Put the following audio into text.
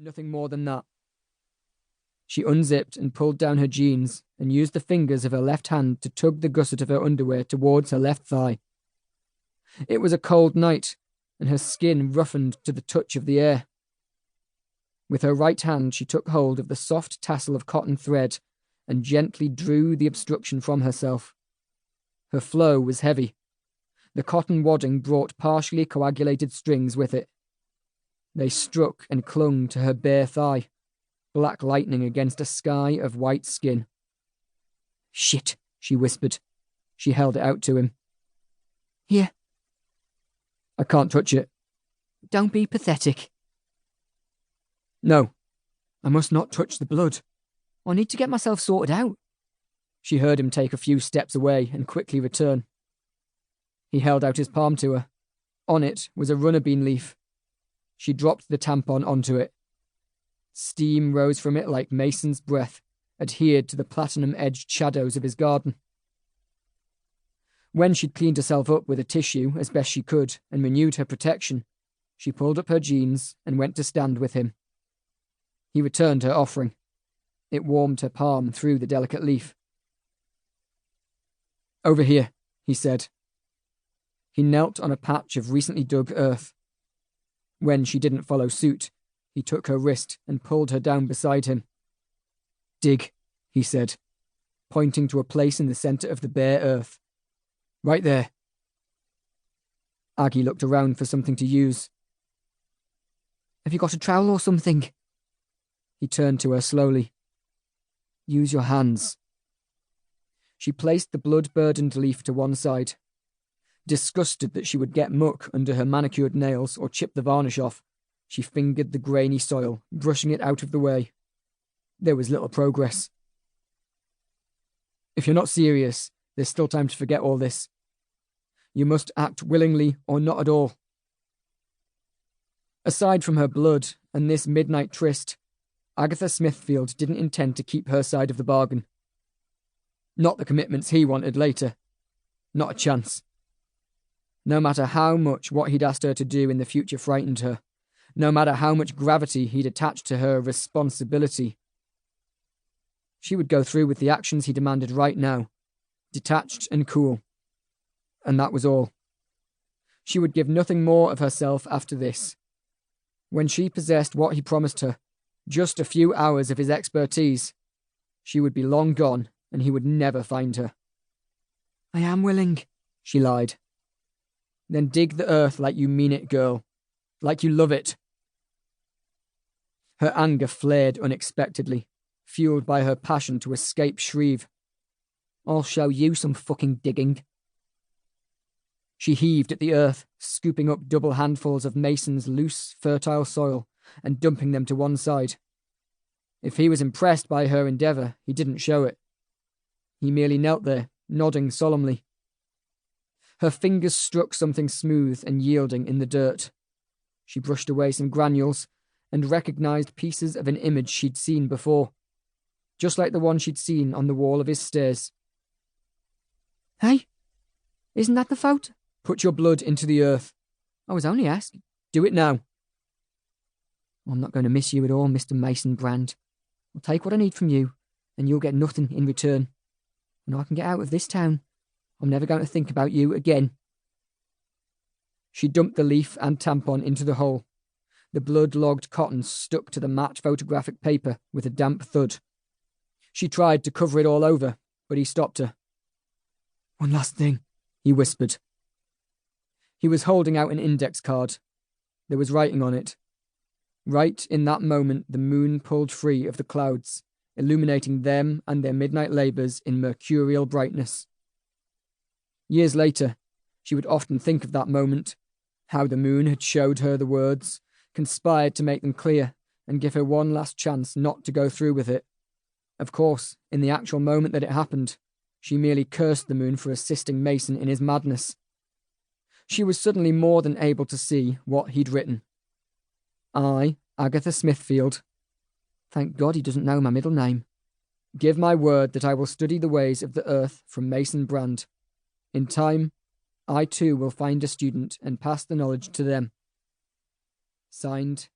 nothing more than that. She unzipped and pulled down her jeans and used the fingers of her left hand to tug the gusset of her underwear towards her left thigh. It was a cold night, and her skin roughened to the touch of the air. With her right hand, she took hold of the soft tassel of cotton thread and gently drew the obstruction from herself. Her flow was heavy. The cotton wadding brought partially coagulated strings with it. They struck and clung to her bare thigh, black lightning against a sky of white skin. "Shit," she whispered. She held it out to him. "Here." "I can't touch it." "Don't be pathetic." "No, I must not touch the blood. I need to get myself sorted out." She heard him take a few steps away and quickly return. He held out his palm to her. On it was a runner bean leaf. She dropped the tampon onto it. Steam rose from it like Mason's breath, adhered to the platinum-edged shadows of his garden. When she'd cleaned herself up with a tissue as best she could and renewed her protection, she pulled up her jeans and went to stand with him. He returned her offering. It warmed her palm through the delicate leaf. "Over here," he said. He knelt on a patch of recently dug earth. When she didn't follow suit, he took her wrist and pulled her down beside him. "Dig," he said, pointing to a place in the centre of the bare earth. "Right there." Aggie looked around for something to use. "Have you got a trowel or something?" He turned to her slowly. "Use your hands." She placed the blood-burdened leaf to one side. Disgusted that she would get muck under her manicured nails or chip the varnish off, she fingered the grainy soil, brushing it out of the way. There was little progress. "If you're not serious, there's still time to forget all this. You must act willingly or not at all." Aside from her blood and this midnight tryst, Agatha Smithfield didn't intend to keep her side of the bargain. Not the commitments he wanted later. Not a chance. No matter how much what he'd asked her to do in the future frightened her, no matter how much gravity he'd attached to her responsibility, she would go through with the actions he demanded right now, detached and cool. And that was all. She would give nothing more of herself after this. When she possessed what he promised her, just a few hours of his expertise, she would be long gone and he would never find her. "I am willing," she lied. "Then dig the earth like you mean it, girl. Like you love it." Her anger flared unexpectedly, fueled by her passion to escape Shreve. "I'll show you some fucking digging." She heaved at the earth, scooping up double handfuls of Mason's loose, fertile soil and dumping them to one side. If he was impressed by her endeavour, he didn't show it. He merely knelt there, nodding solemnly. Her fingers struck something smooth and yielding in the dirt. She brushed away some granules and recognised pieces of an image she'd seen before, just like the one she'd seen on the wall of his stairs. "Hey, isn't that the photo?" "Put your blood into the earth." "I was only asking." "Do it now." "I'm not going to miss you at all, Mr. Mason Brand. I'll take what I need from you, and you'll get nothing in return. When I can get out of this town, I'm never going to think about you again." She dumped the leaf and tampon into the hole. The blood-logged cotton stuck to the matte photographic paper with a damp thud. She tried to cover it all over, but he stopped her. "One last thing," he whispered. He was holding out an index card. There was writing on it. Right in that moment, the moon pulled free of the clouds, illuminating them and their midnight labours in mercurial brightness. Years later, she would often think of that moment, how the moon had showed her the words, conspired to make them clear, and give her one last chance not to go through with it. Of course, in the actual moment that it happened, she merely cursed the moon for assisting Mason in his madness. She was suddenly more than able to see what he'd written. "I, Agatha Smithfield. Thank God he doesn't know my middle name. Give my word that I will study the ways of the earth from Mason Brand. In time, I too will find a student and pass the knowledge to them. Signed,